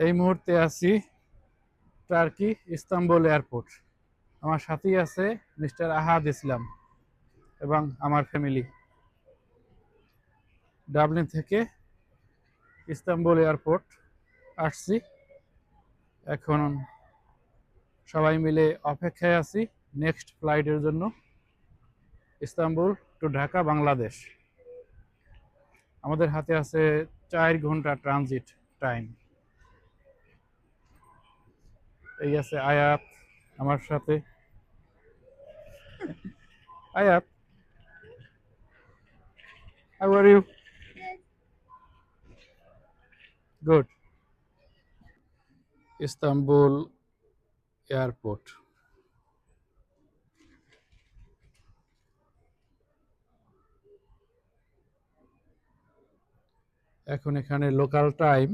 এই মুহূর্তে আছি টার্কি ইস্তাম্বুল এয়ারপোর্ট। আমার সাথেই আছে মিস্টার আহাদ ইসলাম এবং আমার ফ্যামিলি। ডাবলিন থেকে ইস্তাম্বুল এয়ারপোর্ট আসছি। এখন সবাই মিলে অপেক্ষায় আছি নেক্সট ফ্লাইটের জন্য, ইস্তাম্বুল টু ঢাকা বাংলাদেশ। আমাদের হাতে আছে 4 ঘন্টা ট্রানজিট টাইম। এই আছে আয়াত আমার সাথে। Ayat, how are you? Good. Istanbul airport. এখন এখানে লোকাল টাইম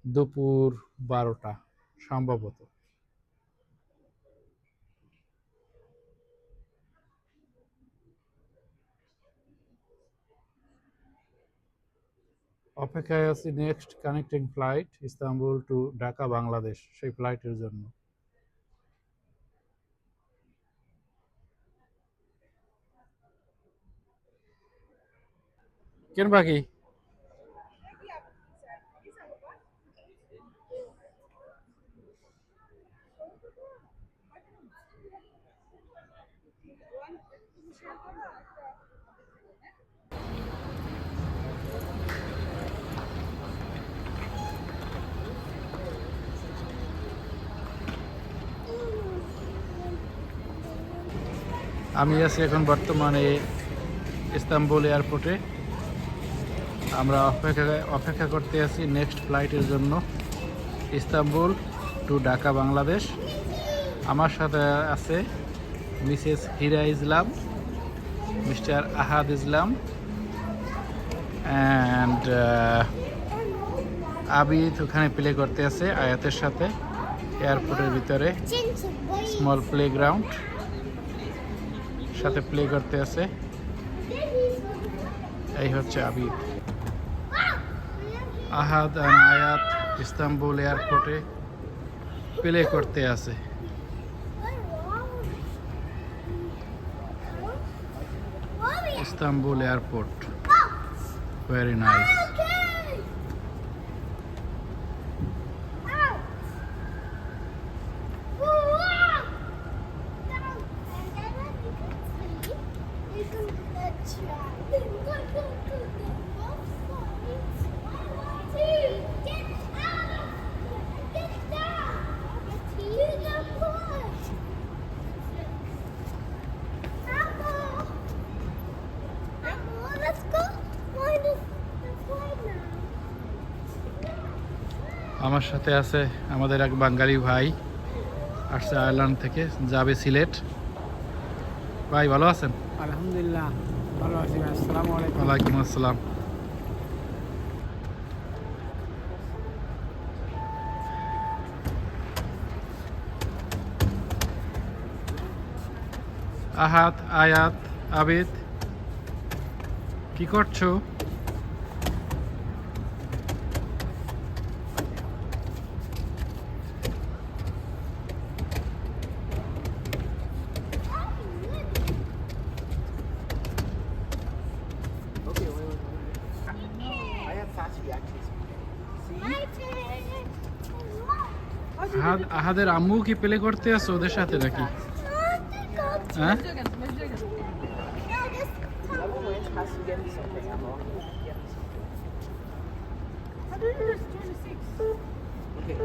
দুপুর 12টা সম্ভবত। অপেক্ষায় আছি next connecting flight Istanbul to Dhaka Bangladesh, সেই ফ্লাইটের জন্য। কেন বাকি? আমি আছি এখন বর্তমানে ইস্তাম্বুল এয়ারপোর্টে। আমরা অপেক্ষা করতে আছি নেক্সট ফ্লাইটের জন্য, ইস্তাম্বুল টু ঢাকা বাংলাদেশ। আমার সাথে আছে Mrs Hira Islam, mister Ahad Islam and Abid ওখানে প্লে করতে আছে আয়াতের সাথে। এয়ারপোর্টের ভিতরে স্মল প্লেগ্রাউন্ড সাথে প্লে করতে আছে। এই হচ্ছে আবিদ। আহাদ আর আয়াত ইস্তাম্বুল এয়ারপোর্টে প্লে করতে আছে। Istanbul airport, very nice. আমার সাথে আছে আমাদের এক বাঙালি ভাই, আসছে আয়ারল্যান্ড থেকে, যাবে সিলেট। ভাই ভালো আছেন? আলহামদুলিল্লাহ ভালো আছি। আসসালামু আলাইকুম। ওয়ালাইকুম আসসালাম। আহাদ, আয়াত, আবিদ, কি করছো? Okay, wait. I have fast reactions. আহাদের আম্মু কি প্লে করতে আছে ওদের সাথে নাকি? হ্যাঁ, Has to get me something. I'm wrong. Get me something. Okay.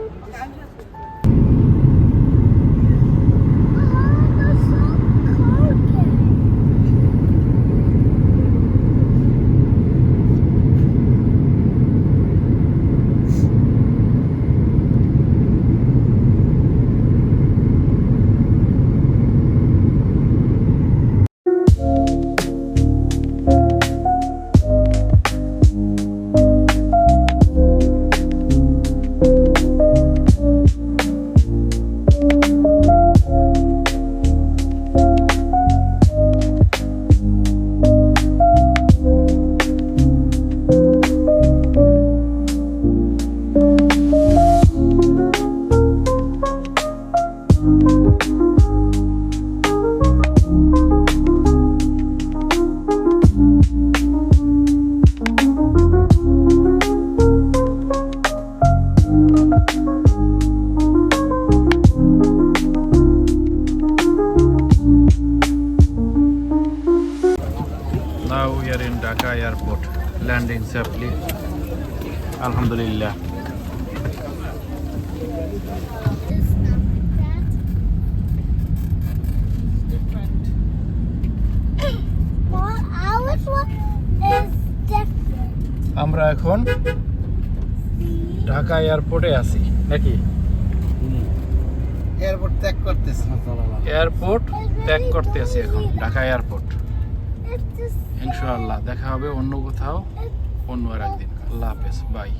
আলহামদুলিল্লাহ। It's not that. Well, ours one is different. আমরা এখন ঢাকা এয়ারপোর্টে আছি নাকি? এয়ারপোর্ট ত্যাগ করতেছি। এয়ারপোর্ট ত্যাগ করতে আছি এখন, ঢাকা এয়ারপোর্ট। It's just ইনশাআল্লাহ দেখা হবে অন্য কোথাও, অন্য আর একদিন। আল্লাহ হাফেজ, বাই।